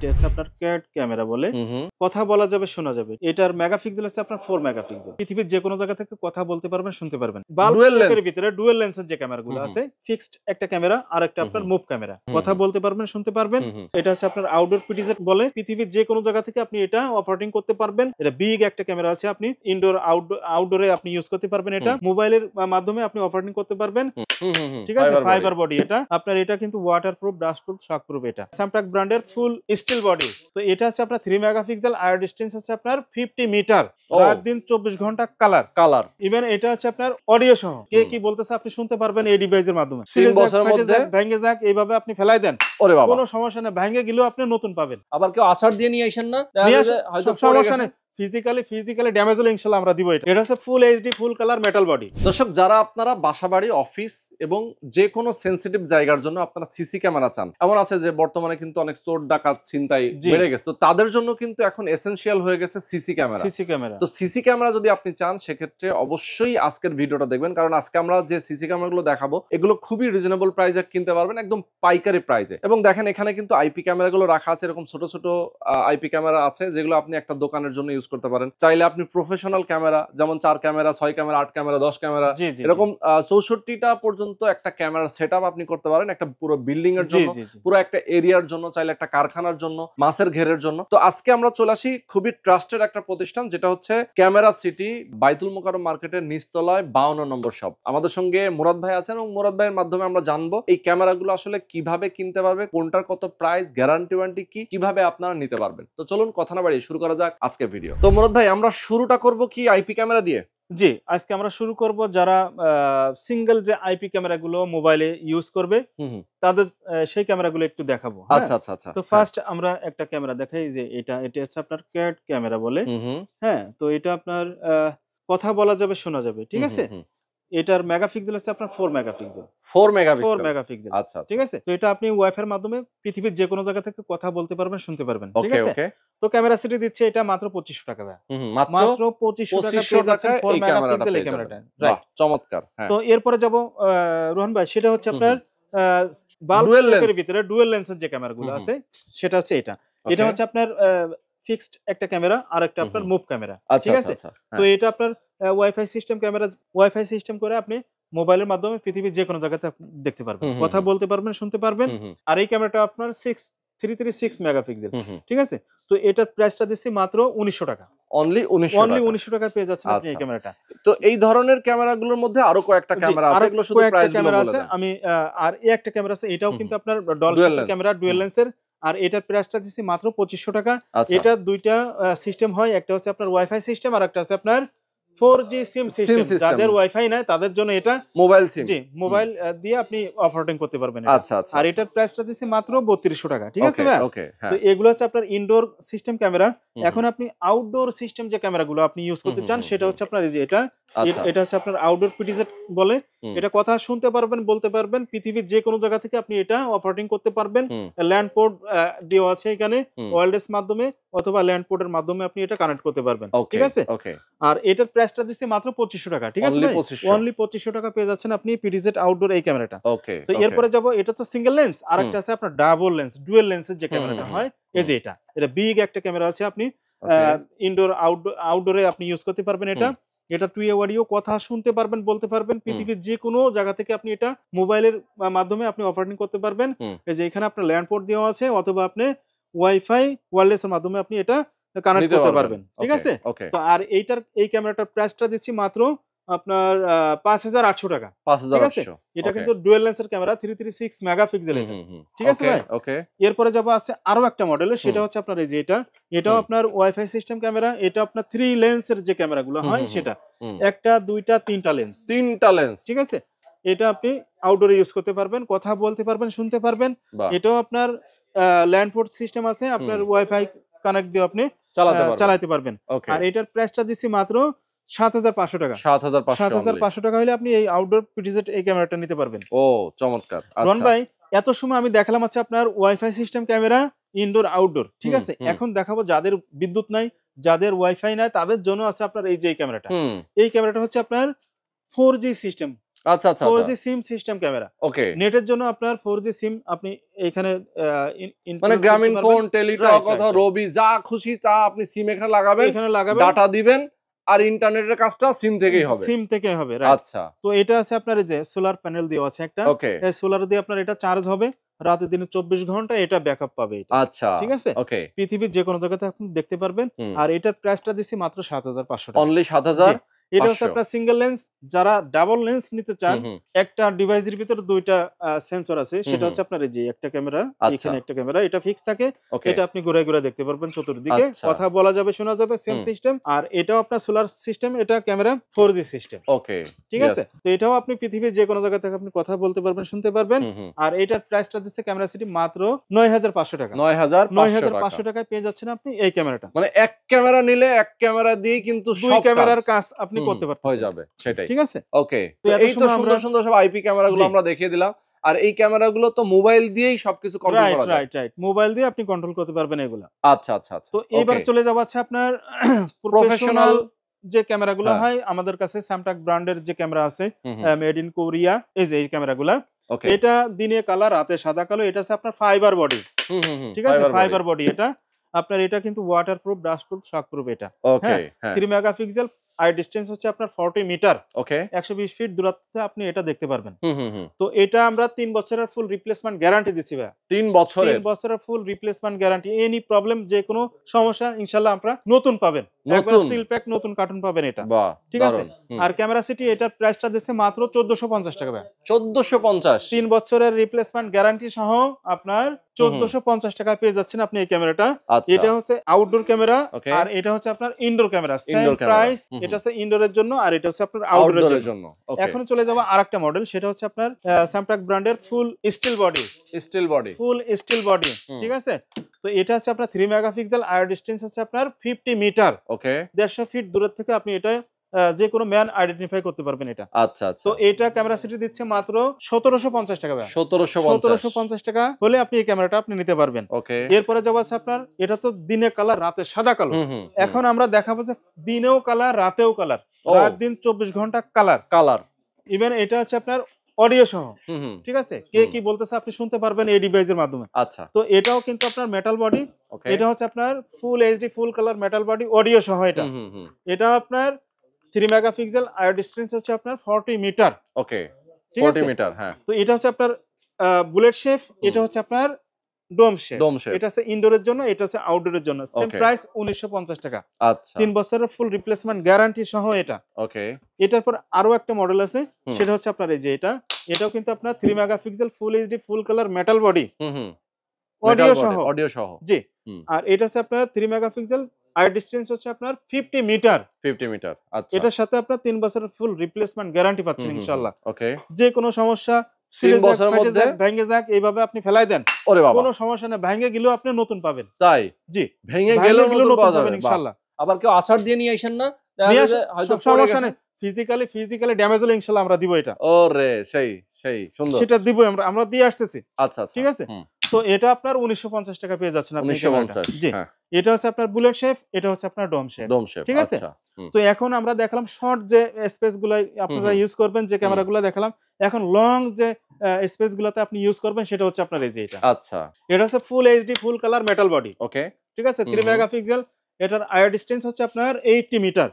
এটা হচ্ছে আপনার ক্যাট ক্যামেরা বলে, কথা বলা যাবে শোনা যাবে। এটার মেগাপিক্সেল আছে আপনার 4 মেগাপিক্সেল। পৃথিবীর যে কোনো জায়গা থেকে কথা বলতে পারবেন, শুনতে পারবেন। বাল্ব শেপের ভিতরে ডুয়াল লেন্সের যে ক্যামেরাগুলো আছে, ফিক্সড একটা ক্যামেরা আর একটা আপনার মুভ ক্যামেরা, কথা বলতে পারবেন, শুনতে পারবেন। এটা হচ্ছে আপনার আউটডোর পিটিজেট বলে, পৃথিবীর যে কোনো জায়গা থেকে আপনি এটা অপারেটিং করতে পারবেন। এটা বিগ একটা ক্যামেরা আছে, আপনি ইনডোর আউটডোরে আপনি ইউজ করতে পারবেন। এটা মোবাইলের মাধ্যমে আপনি অপারেটিং করতে পারবেন। ঠিক আছে, ফাইবার বডি এটা আপনার, এটা কিন্তু ওয়াটারপ্রুফ, ডাস্টপ্রুফ, শকপ্রুফ। এটা স্যামটাক ব্র্যান্ডের ফুল স্টিল বডি। তো এটা আছে আপনার 3 মেগাপিক্সেল, আয়ার ডিসটেন্স হচ্ছে আপনার 50 মিটার, রাত দিন 24 ঘন্টা কালার। ইভেন এটা হচ্ছে আপনার অডিও সহ, কে কি বলতেছে আপনি শুনতে পারবেন এই ডিভাইসের মাধ্যমে। 3 বছরের মধ্যে ভেঙে যাক এইভাবে আপনি ফেলাই দেন, ওরে বাবা, কোনো সমস্যা নেই, ভেঙে গেলেও আপনি নতুন পাবেন। আবার কেউ আসার দিয়ে নিয়ে আসেন না, হয়তো সমস্যা নেই, ফিজিক্যালি ড্যামেজ হলে ইনশাআল্লাহ আমরা দিব। এটা হচ্ছে full HD full colour metal body. দর্শক, যারা আপনারা বাসাবাড়ি, অফিস এবং যে কোনো সেনসিটিভ জায়গার জন্য আপনারা সিসি ক্যামেরা চান, এমন আছে যে বর্তমানে কিন্তু অনেক চোর ডাকাত ছিনতাই বেড়ে গেছে, তো তাদের জন্য কিন্তু এখন এসেনশিয়াল হয়ে গেছে সিসি ক্যামেরা। তো সিসি ক্যামেরা যদি আপনি চান, সেক্ষেত্রে অবশ্যই আজকের ভিডিওটা দেখবেন, কারণ আজকে আমরা যে সিসি ক্যামেরাগুলো দেখাবো এগুলো খুবই রিজনেবল প্রাইসে কিনতে পারবেন, একদম পাইকারি প্রাইসে। এবং দেখেন এখানে কিন্তু আইপি ক্যামেরাগুলো রাখা আছে, এরকম ছোট ছোট আইপি ক্যামেরা আছে যেগুলো আপনি একটা দোকানের জন্য ইউজ করতে পারেন। চাইলে আপনি প্রফেশনাল ক্যামেরা, যেমন 4 ক্যামেরা, 6 ক্যামেরা, 8 ক্যামেরা, 10 ক্যামেরা, এরকম 64টা পর্যন্ত একটা ক্যামেরা সেটআপ আপনি করতে পারেন, একটা পুরো বিল্ডিং এর জন্য, পুরো একটা এরিয়ার জন্য, চাইলে একটা কারখানার জন্য, মাছের ঘেরের জন্য। তো আজকে আমরা চলে আসি খুবই ট্রাস্টেড একটা প্রতিষ্ঠান, যেটা হচ্ছে ক্যামেরা সিটি, বাইতুল মোকাররম মার্কেটের নিচতলায় 52 নম্বর শপ। আমাদের সঙ্গে মুরাদ ভাই আছেন, এবং মুরাদ ভাইয়ের মাধ্যমে আমরা জানবো এই ক্যামেরাগুলো আসলে কিভাবে কিনতে পারবে, কোনটার কত প্রাইস, গ্যারান্টি ওয়ারেন্টি কি, কিভাবে আপনারা নিতে পারবেন। তো চলুন কথা না বাড়িয়ে শুরু করা যাক আজকের ভিডিও। তো মুরাদ ভাই, আমরা শুরুটা করব কি আইপি ক্যামেরা দিয়ে? জি, আজকে আমরা শুরু করব যারা সিঙ্গেল যে আইপি ক্যামেরাগুলো মোবাইলে ইউজ করবে, তাদের সেই ক্যামেরাগুলো একটু দেখাবো। আচ্ছা আচ্ছা আচ্ছা। তো ফার্স্ট আমরা একটা ক্যামেরা দেখাই, যে এটা হচ্ছে আপনার ক্যাট ক্যামেরা বলে। হ্যাঁ, তো এটা আপনার কথা বলা যাবে শোনা যাবে, ঠিক আছে। এটার মেগাপিক্সেল আছে আপনার 4 মেগাপিক্সেল। 4 মেগাপিক্সেল। আচ্ছা, ঠিক আছে। তো এটা আপনি ওয়াইফাই এর মাধ্যমে পৃথিবীর যে কোনো জায়গা থেকে কথা বলতে পারবেন, শুনতে পারবেন, ঠিক আছে। তো ক্যামেরা সিটি দিচ্ছে এটা মাত্র 2500 টাকা। মাত্র 2500 টাকা পেয়ে যাচ্ছেন 4 মেগাপিক্সেল এই ক্যামেরাটা। রাইট, চমৎকার। তো এরপরে যাব রোহন ভাই, সেটা হচ্ছে আপনার বাল্ব শেপের ভিতরে ডুয়াল লেন্সের যে ক্যামেরাগুলো আছে, সেটা হচ্ছে এটা। এটা হচ্ছে আপনার ফিক্সড একটা ক্যামেরা আর একটা আপনার মুভ ক্যামেরা, ঠিক আছে। তো এটা আপনার wifi system camera, wifi system করে আপনি মোবাইলের মাধ্যমে পৃথিবীর যে কোনো জায়গাতে দেখতে পারবেন, কথা বলতে পারবেন, শুনতে পারবেন। আর এই ক্যামেরাটা আপনার 336 মেগাপিক্সেল, ঠিক আছে। তো এটার প্রাইসটা দিচ্ছি মাত্র 1900 টাকা। অনলি 1900 টাকা পেয়ে যাচ্ছেন আপনি এই ক্যামেরাটা। তো এই ধরনের ক্যামেরাগুলোর মধ্যে আরো কয়েকটা ক্যামেরা আছে, এগুলো শুধু প্রাইসগুলো বলে দেন। আমি আর এই একটা ক্যামেরা আছে, এটাও কিন্তু আপনার ডলফিন ক্যামেরা, ডুয়াল লেন্সের, আর এটার প্রাইসটা দিচ্ছি মাত্র 2500 টাকা। এটা দুইটা সিস্টেম হয়, একটা হচ্ছে আপনার ওয়াইফাই সিস্টেম আর একটা আছে আপনার 4G সিম সিস্টেম। যাদের ওয়াইফাই নাই তাদের জন্য এটা মোবাইল সিম, জি, মোবাইল দিয়ে আপনি অপারেটিং করতে পারবেন। আচ্ছা আচ্ছা। আর এটার প্রাইসটা দিচ্ছি মাত্র 3200 টাকা, ঠিক আছে ভাই। তো এগুলো হচ্ছে আপনার ইনডোর সিস্টেম ক্যামেরা। এখন আপনি আউটডোর সিস্টেম যে ক্যামেরাগুলো আপনি ইউজ করতে চান, সেটা হচ্ছে আপনার এই যে এটা হচ্ছে আপনার আউটডোর পিটিজেট বলে। এটা কথা শুনতে পারবেন, বলতে পারবেন, পৃথিবীর যে কোনো জায়গা থেকে আপনি এটা অপারেটিং করতে পারবেন। ল্যান্ড পোর্ট দেওয়া আছে এখানে, ওয়্যারলেস মাধ্যমে অথবা ল্যান্ড পোর্টের মাধ্যমে আপনি এটা কানেক্ট করতে পারবেন, ঠিক আছে। আর এটার প্রাইসটা দিচ্ছি মাত্র 2500 টাকা, ঠিক আছে ভাই। অনলি 2500 টাকা পেয়ে যাচ্ছেন আপনি পিটিজেট আউটডোর এই ক্যামেরাটা। তো এরপরে যাব, এটা তো সিঙ্গেল লেন্স, আর একটা আছে আপনার ডাবল লেন্স, ডুয়াল লেন্সের যে ক্যামেরাটা হয়, এই যে এটা বিগ একটা ক্যামেরা আছে, আপনি ইনডোর আউটডোরে আপনি ইউজ করতে পারবেন। এটা 2 অডিও, কথা শুনতে পারবেন, বলতে পারবেন, পৃথিবীর যে কোনো জায়গা থেকে আপনি এটা মোবাইলের মাধ্যমে আপনি অপারেটিং করতে পারবেন। এই যে এখানে আপনার ল্যান্ড পোর্ট দেওয়া আছে, অথবা আপনি ওয়াইফাই ওয়্যারলেস এর মাধ্যমে আপনি এটা কানেক্ট করতে পারবেন, ঠিক আছে। তো আর এই ক্যামেরাটার প্রাইসটা দিচ্ছি মাত্র আপনার 5800 টাকা, ঠিক আছে। এটা কিন্তু ডুয়াল লেন্সের ক্যামেরা, 336 মেগাপিক্সেল, ঠিক আছে ভাই। এরপরে যাব আছে আরো একটা মডেলের, সেটা হচ্ছে আপনার এই যে এটাও আপনার ওয়াইফাই সিস্টেম ক্যামেরা। এটা আপনার 3 লেন্সের যে ক্যামেরাগুলো হয়, সেটা একটা, দুইটা, তিনটা লেন্স, ঠিক আছে। এটা আপনি আউটডোরে ইউজ করতে পারবেন, কথা বলতে পারবেন, শুনতে পারবেন। এটাও আপনার ল্যান্ড পোর্ট সিস্টেম আছে, আপনার ওয়াইফাই কানেক্ট দিয়ে আপনি চালাতে পারবেন। আর এটার প্রাইসটা দিচ্ছি মাত্র 7500 টাকা। 7500 টাকা হলে আপনি এই আউটডোর পিটিজেট এই ক্যামেরাটা নিতে পারবেন। ও চমৎকার। রন ভাই, এত সময় আমি দেখালাম হচ্ছে আপনার wifi system camera, indoor outdoor, ঠিক আছে। এখন দেখাবো যাদের বিদ্যুৎ নাই, যাদের ওয়াইফাই নাই, তাদের জন্য আছে আপনার এই যে ক্যামেরাটা। এই ক্যামেরাটা হচ্ছে আপনার 4G সিস্টেম, আচ্ছা আচ্ছা 4G সিম সিস্টেম ক্যামেরা। ওকে, নেটের জন্য আপনার 4G সিম আপনি এখানে মানে গ্রামীণ ফোন, টেলিটক অথবা রবি যা খুশি তা আপনি সিম এখানে লাগাবেন, ডাটা দিবেন আর ইন্টারনেটের কাজটা সিম থেকেই হবে। সিম থেকে হবে, রাইট। আচ্ছা, তো এটা আছে আপনার এই যে সোলার প্যানেল দেওয়া আছে একটা, ওকে, এই সোলার দিয়ে আপনার এটা চার্জ হবে, রাতে দিনে 24 ঘন্টা এটা ব্যাকআপ পাবে এটা। আচ্ছা, ঠিক আছে, ওকে, পৃথিবীর যে কোনো জায়গাতে আপনি দেখতে পারবেন। আর এটার প্রাইসটা দিছি মাত্র ৭৫০০ টাকা, অনলি ৭০০০। এটা হচ্ছে আপনার সিঙ্গেল লেন্স। যারা ডাবল লেন্স নিতে চান, একটা ডিভাইসের ভিতরে দুইটা সেন্সর আছে, সেটা হচ্ছে আপনার এই যে একটা ক্যামেরা, এখানে একটা ক্যামেরা, এটা ফিক্স থাকে, এটা আপনি ঘুরে ঘুরে দেখতে পারবেন চতুর্দিকে, কথা বলা যাবে, শোনা যাবে, সেম সিস্টেম। আর এটাও আপনার সোলার সিস্টেম, এটা ক্যামেরা 4G সিস্টেম, ওকে, ঠিক আছে। তো এটাও আপনি পৃথিবীর যে কোনো জায়গা থেকে আপনি কথা বলতে পারবেন, শুনতে পারবেন। আর এটার প্রাইসটা দিচ্ছে ক্যামেরা সিটি মাত্র ৯৫০০ টাকা। ৯৫০০ টাকায় পেয়ে যাচ্ছেন আপনি এই ক্যামেরাটা। মানে এক ক্যামেরা নিলে এক ক্যামেরা দিয়ে কিন্তু দুই ক্যামেরার কাজ আপনি করতে পারতেছেন, হয়ে যাবে, সেটাই, ঠিক আছে। ওকে, তো এই তো সুন্দর সুন্দর সব আইপি ক্যামেরাগুলো আমরা দেখিয়ে দিলাম। আর এই ক্যামেরাগুলো তো মোবাইল দিয়েই সবকিছু কন্ট্রোল করা যায়, রাইট, মোবাইল দিয়ে আপনি কন্ট্রোল করতে পারবেন এগুলা। আচ্ছা আচ্ছা আচ্ছা। তো এবার চলে যাব আছে আপনার প্রফেশনাল যে ক্যামেরাগুলো হয় আমাদের কাছে, স্যামটাক ব্র্যান্ডের যে ক্যামেরা আছে, মেড ইন কোরিয়া, এই যে এই ক্যামেরাগুলো, এটা দিনে কালার, রাতে সাদা কালো। এটা আছে আপনার ফাইবার বডি, ঠিক আছে, ফাইবার বডি। এটা আপনার, এটা কিন্তু ওয়াটারপ্রুফ, ডাস্টপ্রুফ, শকপ্রুফ। এটা ওকে, 3 মেগাপিক্সেল, আই ডিসটেন্স হচ্ছে আপনার 40 মিটার, ওকে, 120 ফিট দূরত্বে আপনি এটা দেখতে পারবেন। তো এটা আমরা 3 বছরের ফুল রিপ্লেসমেন্ট গ্যারান্টি দিচ্ছি ভাই। 3 বছরের ফুল রিপ্লেসমেন্ট গ্যারান্টি। এনি প্রবলেম, যে কোনো সমস্যা ইনশাআল্লাহ আপনারা নতুন পাবেন, একবার সিল প্যাক নতুন কার্টুন পাবেন এটা, ঠিক আছে। আর ক্যামেরা সিটি এটার প্রাইসটা দিচ্ছে মাত্র 1450 টাকা ভাই। 1450, 3 বছরের রিপ্লেসমেন্ট গ্যারান্টি সহ আপনার 1450 টাকা পেয়ে যাচ্ছেন আপনি এই ক্যামেরাটা। এটা হচ্ছে আউটডোর ক্যামেরা, আর এটা হচ্ছে আপনার ইনডোর ক্যামেরা, সেম প্রাইস। এটা হচ্ছে ইনডোরের জন্য, আর এটা হচ্ছে আপনার আউটডোরের জন্য। এখন চলে যাব আরেকটা মডেল, সেটা হচ্ছে আপনার স্যামটাক ব্র্যান্ডের ফুল স্টিল বডি, ফুল স্টিল বডি, ঠিক আছে। তো এটা হচ্ছে আপনার 3 মেগাপিক্সেল, আর ডিসটেন্স হচ্ছে আপনার 50 মিটার, ওকে, 150 ফিট দূর থেকে আপনি এটা যে কোনো ম্যান আইডেন্টিফাই করতে পারবেন এটা। আচ্ছা আচ্ছা। তো এটা ক্যামেরা সিটি দিচ্ছে মাত্র 1750 টাকা ভাই। 1750 টাকা হলে আপনি এই ক্যামেরাটা আপনি নিতে পারবেন। ওকে, এরপরে যাবো আছে আপনার, এটা তো দিনে কালার, রাতে সাদা কালো। এখন আমরা দেখাবো যে দিনেও কালার, রাতেও কালার, রাত দিন 24 ঘন্টা কালার। ইভেন এটা হচ্ছে আপনার অডিও সহ, ঠিক আছে। কে কি বলতেছে আপনি শুনতে পারবেন এই ডিভাইসের মাধ্যমে। আচ্ছা, তো এটাও কিন্তু আপনার মেটাল বডি, এটা হচ্ছে আপনার ফুল HD full colour metal body, audio সহ। এটা আপনার 3 মেগাপিক্সেল, আর ডিসটেন্স হচ্ছে আপনার 40 মিটার, ওকে, ঠিক আছে। 40 মিটার, হ্যাঁ। তো এটা হচ্ছে আপনার বুলেট শেপ, এটা হচ্ছে আপনার ডোম শেপ। এটা আছে ইনডোরের জন্য, এটা আছে আউটডোরের জন্য। সেম প্রাইস 1950 টাকা। আচ্ছা, 3 বছরের ফুল রিপ্লেসমেন্ট গ্যারান্টি সহ এটা। ওকে। এটার পর আরো একটা মডেল আছে, সেটা হচ্ছে আপনার এই যে এটাও কিন্তু আপনার 3 মেগাপিক্সেল, ফুল HD full colour metal body, audio সহ, জি। আর এটা হচ্ছে আপনার 3 মেগাপিক্সেল, আর ডিসটেন্স হচ্ছে আপনার 50 মিটার। আচ্ছা, এটার সাথে আপনার 3 বছরের ফুল রিপ্লেসমেন্ট গ্যারান্টি পাচ্ছেন ইনশাআল্লাহ। ওকে, যে কোনো সমস্যা, 3 বছরের মধ্যে ভেঙে যাক, এইভাবে আপনি ফেলাই দেন, ওরে বাবা, কোনো সমস্যা নেই, ভেঙে গেলেও আপনি নতুন পাবেন। তাই? জি, ভেঙে গেলেও নতুন পাওয়া যাবে ইনশাআল্লাহ। আবার কেউ আসার দিয়ে নিয়ে আসেন না, হয়তো সমস্যা নেই, ফিজিক্যালি ড্যামেজ হলে ইনশাআল্লাহ আমরা দিব এটা। ওরে সেই সুন্দর, সেটা দিব আমরা দিয়ে আসতেছি। আচ্ছা, ঠিক আছে। তো এটা আপনার 1950 টাকা পেয়ে যাচ্ছেন আপনি। 1950, জি। এটা হচ্ছে আপনার বুলেট শেপ, এটা হচ্ছে আপনার ডোম শেপ, ঠিক আছে। তো এখন আমরা দেখালাম শর্ট যে স্পেস গুলো আপনারা ইউজ করবেন, যে ক্যামেরাগুলো দেখালাম। এখন লং যে স্পেস গুলোতে আপনি ইউজ করবেন, সেটা হচ্ছে আপনার এই যে এটা। আচ্ছা, এটা হচ্ছে full HD full colour metal body, okay, ঠিক আছে। 3 মেগাপিক্সেল, এটার আয়ার ডিসটেন্স হচ্ছে আপনার 80 মিটার।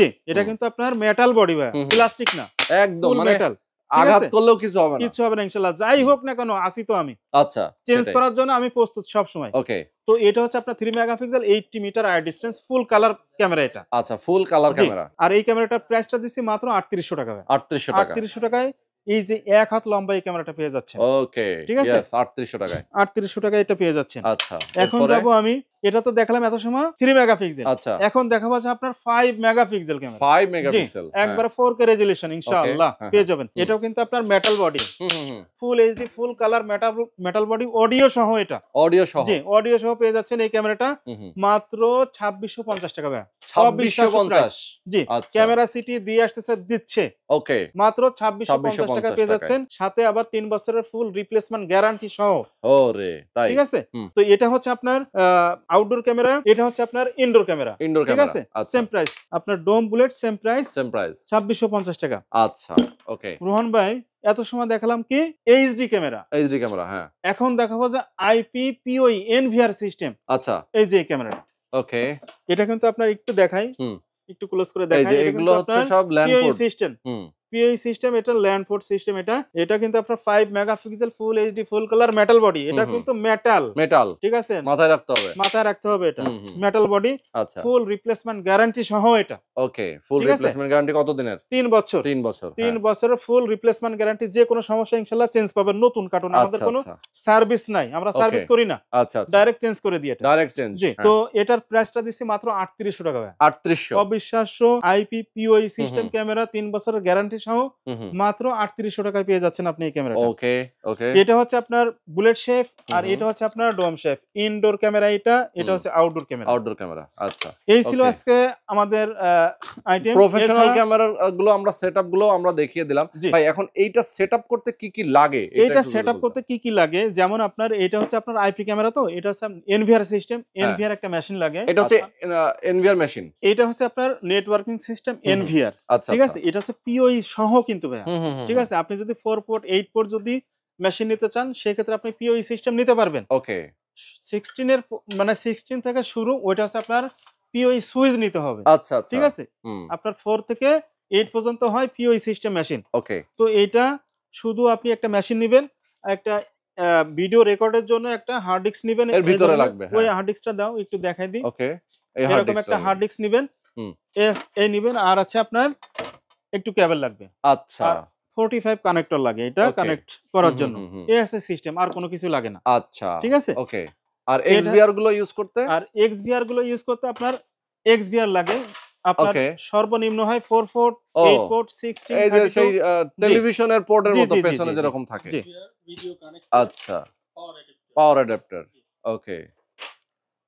জি, এটা কিন্তু আপনার মেটাল বডি ভাই, প্লাস্টিক না, একদম মেটাল। আঘাত করলেও কিছু হবে না ইনশাআল্লাহ। যাই হোক না কেন, আসি তো আমি। আচ্ছা, চেঞ্জ করার জন্য আমি প্রস্তুত সব সময়। ওকে। তো এটা হচ্ছে আপনার 3 মেগাপিক্সেল, 80 মিটার আয়ার ডিসটেন্স, ফুল কালার ক্যামেরা এটা। আচ্ছা, ফুল কালার ক্যামেরা। আর এই ক্যামেরাটার প্রাইসটা দিচ্ছি মাত্র 3800 টাকা। 3800 টাকায় এই যে 1 হাত লম্বা এই ক্যামেরাটা পেয়ে যাচ্ছেন। ওকে, ঠিক আছে, 3800 টাকায়। 3800 টাকায় এটা পেয়ে যাচ্ছেন। আচ্ছা, এখন যাব আমি, এটা তো দেখালাম এত সময় 3 মেগাপিক্সেল। আচ্ছা, এখন দেখাবো যে আপনার 5 মেগাপিক্সেল ক্যামেরা। 5 মেগাপিক্সেল, একবারে 4K রেজোলিউশন ইনশাআল্লাহ পেয়ে যাবেন। এটাও কিন্তু আপনার মেটাল বডি, ফুল HD full colour metal body, audio সহ। এটা অডিও সহ, জি, অডিও সহ পেয়ে যাচ্ছেন এই ক্যামেরাটা মাত্র 2650 টাকা ভাই। 2650, জি। ক্যামেরা সিটি দিয়ে দিচ্ছে, ওকে, মাত্র 2650 টাকা পেয়ে যাচ্ছেন, সাথে আবার 3 বছরের ফুল রিপ্লেসমেন্ট গ্যারান্টি সহ। ওরে তাই, ঠিক আছে। তো এটা হচ্ছে আপনার আউটডোর ক্যামেরা, এটা হচ্ছে আপনার ইনডোর ক্যামেরা। ঠিক আছে, সেম প্রাইস। আপনার ডোম বুলেট সেম প্রাইস 2650 টাকা। আচ্ছা, ওকে। রোহন ভাই, এত সময় দেখালাম কি এইচডি ক্যামেরা, হ্যাঁ। এখন দেখাবো যে আইপি পিওই এনভিআর সিস্টেম। আচ্ছা, এই যে ক্যামেরাটা, ওকে। এটা কিন্তু আপনার একটু দেখাই, একটু ক্লোজ করে দেখাই। এগুলো হচ্ছে সব ল্যান্ডফোর্ড সিস্টেম, পিআই সিস্টেম, এটা ল্যান্ডফোর্ড সিস্টেম। এটা কিন্তু আপনার 5 মেগাপিক্সেল ফুল HD full colour metal body. এটা কিন্তু মেটাল, ঠিক আছে, মাথায় রাখতে হবে এটা মেটাল বডি। আচ্ছা, ফুল রিপ্লেসমেন্ট গ্যারান্টি সহ এটা। ওকে, ফুল রিপ্লেসমেন্ট গ্যারান্টি কত দিনের? 3 বছর। 3 বছরের ফুল রিপ্লেসমেন্ট গ্যারান্টি। যে কোনো সমস্যা ইনশাআল্লাহ চেঞ্জ পাবেন, নতুন কার্টুন। আমাদের কোনো সার্ভিস নাই, আমরা সার্ভিস করি না। আচ্ছা, ডাইরেক্ট চেঞ্জ করে দিই এটা, ডাইরেক্ট চেঞ্জ। জি। তো এটার প্রাইসটা দিছি মাত্র 3800 টাকা। 3800, অবিশ্বাস্য আইপি পিওই সিস্টেম ক্যামেরা, 3 বছরের গ্যারান্টি সহ মাত্র 3800 টাকায় পেয়ে যাচ্ছেন আপনি এই ক্যামেরাটা। ওকে, ওকে। এটা হচ্ছে আপনার বুলেট শেফ, আর এটা হচ্ছে আপনার ডোম শেফ। ইনডোর ক্যামেরা এটা হচ্ছে আউটডোর ক্যামেরা। আচ্ছা, এই ছিল আজকে আমাদের আইটেম। প্রফেশনাল ক্যামেরা গুলো আমরা সেটআপ গুলো আমরা দেখিয়ে দিলাম। ভাই, এখন এইটা সেটআপ করতে কি কি লাগে? এটা সেটআপ করতে কি কি লাগে, যেমন আপনার এটা হচ্ছে আপনার আইপি ক্যামেরা, তো এটা হচ্ছে এনভিআর সিস্টেম। এনভিআর একটা মেশিন লাগে, এটা হচ্ছে এনভিআর মেশিন। এটা হচ্ছে আপনার নেটওয়ার্কিং সিস্টেম এনভিআর। ঠিক আছে, এটা হচ্ছে পিওই সহ কিন্তু ভাই। ঠিক আছে, আপনি যদি 4 পোর্ট 8 পোর্ট যদি মেশিন নিতে চান, সেক্ষেত্রে আপনি পিওই সিস্টেম নিতে পারবেন। ওকে, 16 এর মানে 16 থেকে শুরু, ওইটা হচ্ছে আপনার পিওই সুইচ নিতে হবে। আচ্ছা, ঠিক আছে, আপনার 4 থেকে 8 পর্যন্ত হয় পিওই সিস্টেম মেশিন। ওকে, তো এটা শুধু আপনি একটা মেশিন নেবেন, একটা ভিডিও রেকর্ডের জন্য একটা হার্ড ডিস্ক নেবেন, এর ভিতরে লাগবে। ওই হার্ড ডিস্কটা দাও, একটু দেখাই দিই। ওকে, এরকম একটা হার্ড ডিস্ক নেবেন, এই নেবেন। আর আছে আপনার একটু কেবল লাগবে। আচ্ছা, 45 কানেক্টর লাগে এটা কানেক্ট করার জন্য। এই আছে সিস্টেম, আর কোনো কিছু লাগে না। আচ্ছা, ঠিক আছে, ওকে। আর এক্সভিআর গুলো ইউজ করতে আপনার এক্সভিআর লাগে। আপনার সর্বনিম্ন হয় 4 পোর্ট, 8 পোর্ট, 16, এই যে সেই টেলিভিশনের পোর্টের মতো পেছনে যেরকম থাকে। আচ্ছা, পাওয়ার অ্যাডাপ্টার। ওকে,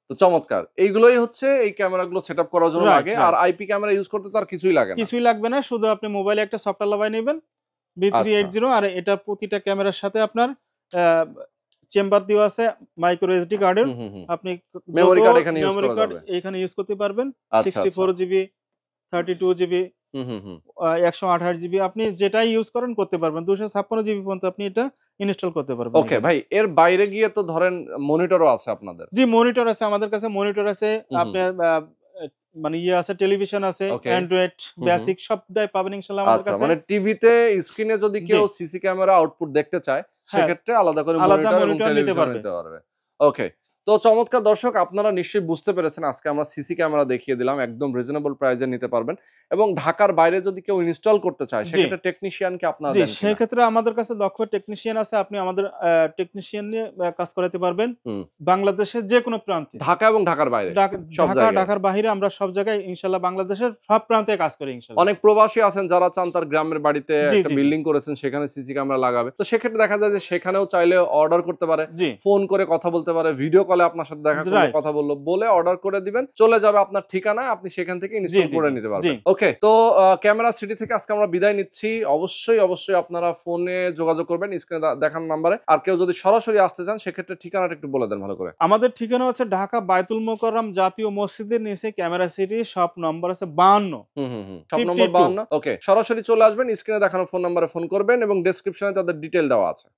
তো চমৎকার। এইগুলোই হচ্ছে এই ক্যামেরাগুলো সেটআপ করার জন্য লাগে। আর আইপি ক্যামেরা ইউজ করতে তো আর কিছুই লাগবে না। শুধু আপনি মোবাইলে একটা সফটওয়্যার লাগাই নেবেন, B380। আর এটা প্রতিটা ক্যামেরার সাথে আপনার চেম্বার দেওয়া আছে মাইক্রো এসডি কার্ডের। আপনি মেমরি কার্ড এখানে ইউজ করতে পারবেন। 64 জিবি, 32 জিবি, 128 জিবি, আপনি যেটাই ইউজ করেন করতে পারবেন। 256 জিবি পর্যন্ত আপনি এটা ইনস্টল করতে পারবেন। ওকে ভাই, এর বাইরে গিয়ে তো ধরেন মনিটরও আছে আপনাদের? জি, মনিটর আছে, আমাদের কাছে মনিটর আছে। আপনার মানে আছে, টেলিভিশন আছে, অ্যান্ড্রয়েড বেসিক সবটাই পাবেন ইনশাআল্লাহ আমাদের কাছে। মানে টিভিতে স্ক্রিনে যদি কেউ সিসি ক্যামেরা আউটপুট দেখতে চায়, সেক্ষেত্রে আলাদা করে মনিটর এবং টেলিভিশন নিতে পারবে। ওকে, তো চমৎকার। দর্শক, আপনারা নিশ্চয়ই বুঝতে পেরেছেন, আজকে আমরা সিসি ক্যামেরা দেখিয়ে দিলাম, একদম রিজনেবল প্রাইসে নিতে পারবেন। এবং ঢাকার বাইরে যদি কেউ ইনস্টল করতে চায়, সেক্ষেত্রে টেকনিশিয়ান কি আপনারা দেন? সেই ক্ষেত্রে আমাদের কাছে দক্ষ টেকনিশিয়ান আছে, আপনি আমাদের টেকনিশিয়ান নিয়ে কাজ করাতে পারবেন বাংলাদেশের যে কোনো প্রান্তে। ঢাকা এবং ঢাকার বাইরে, ঢাকার বাইরে আমরা সব জায়গায় ইনশাআল্লাহ বাংলাদেশের সব প্রান্তে কাজ করি ইনশাআল্লাহ। অনেক প্রবাসী আছেন যারা চান তার গ্রামের বাড়িতে একটা বিল্ডিং করেছেন, সেখানে সিসি ক্যামেরা লাগাবে। তো সেক্ষেত্রে দেখা যায় যে সেখানেও চাইলে অর্ডার করতে পারে, ফোন করে কথা বলতে পারে, ভিডিও কলে আপনার সাথে দেখা করে কথা বলে অর্ডার করে দিবেন, চলে যাবে আপনার ঠিকানায়, আপনি সেখান থেকে ইনস্টল করে নিতে পারবেন। ওকে, তো ক্যামেরা সিটি থেকে আজকে আমরা বিদায় নিচ্ছি। অবশ্যই আপনারা ফোনে যোগাযোগ করবেন স্ক্রিনে দেখানো নাম্বারে। আর কেউ যদি সরাসরি আসতে চান, সেক্ষেত্রে ঠিকানাটা একটু বলে দেন ভালো করে। আমাদের ঠিকানা হচ্ছে ঢাকা বায়তুল মোকাররম জাতীয় মসজিদের নিচে ক্যামেরা সিটি, শপ নম্বর আছে 52। Shop number 52। ওকে, সরাসরি চলে আসবেন, স্ক্রিনে দেখানো ফোন নম্বরে ফোন করবেন এবং ডেসক্রিপশনে তাদের ডিটেইল দেওয়া আছে।